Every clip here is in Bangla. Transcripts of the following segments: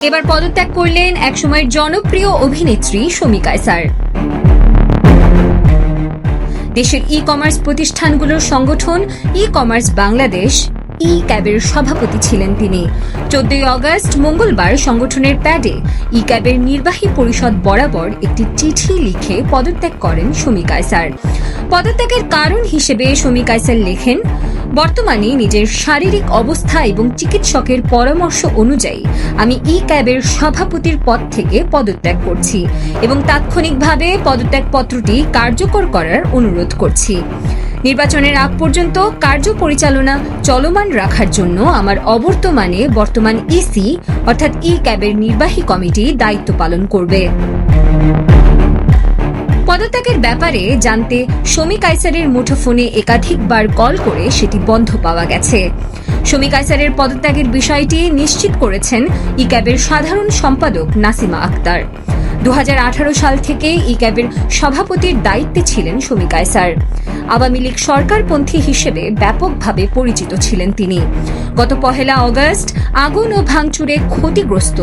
এবার পদত্যাগ করলেন একসময়ের জনপ্রিয় অভিনেত্রী শমী কায়সার। দেশের ই কমার্স প্রতিষ্ঠানগুলোর সংগঠন ই কমার্স বাংলাদেশ ই ক্যাবের সভাপতি ছিলেন তিনি। 14 আগস্ট মঙ্গলবার সংগঠনের প্যাডে ই ক্যাবের নির্বাহী পরিষদ বরাবর একটি চিঠি লিখে পদত্যাগ করেন শমী কায়সার। পদত্যাগের কারণ হিসেবে শমী কায়সার লেখেন, বর্তমানে নিজের শারীরিক অবস্থা এবং চিকিৎসকের পরামর্শ অনুযায়ী আমি ই ক্যাবের সভাপতির পদ থেকে পদত্যাগ করছি এবং তাৎক্ষণিকভাবে পদত্যাগপত্রটি কার্যকর করার অনুরোধ করছি। নির্বাচনের আগ পর্যন্ত কার্য পরিচালনা চলমান রাখার জন্য আমার অবর্তমানে বর্তমান ইসি অর্থাৎ ই ক্যাবের নির্বাহী কমিটি দায়িত্ব পালন করবে। পদত্যাগের ব্যাপারে জানতে শমী কায়সারের মুঠোফোনে একাধিকবার কল করে সেটি বন্ধ পাওয়া গেছে। শমী কায়সারের পদত্যাগের বিষয়টি নিশ্চিত করেছেন ই ক্যাবের সাধারণ সম্পাদক নাসিমা আক্তার। 2018 সাল থেকে ই ক্যাবের সভাপতির দায়িত্বে ছিলেন শমী কায়সার। আওয়ামী লীগ সরকারপন্থী হিসেবে ব্যাপকভাবে পরিচিত ছিলেন তিনি। গত 1 আগস্ট আগুন ও ভাঙচুরে ক্ষতিগ্রস্ত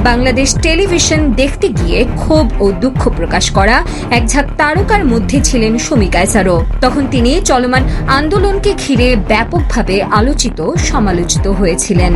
বাংলাদেশ টেলিভিশন দেখতে গিয়ে ক্ষোভ ও দুঃখ প্রকাশ করা একঝাঁক তারকার মধ্যে ছিলেন শমী কায়সারও। তখন তিনি চলমান আন্দোলনকে ঘিরে ব্যাপকভাবে আলোচিত সমালোচিত হয়েছিলেন।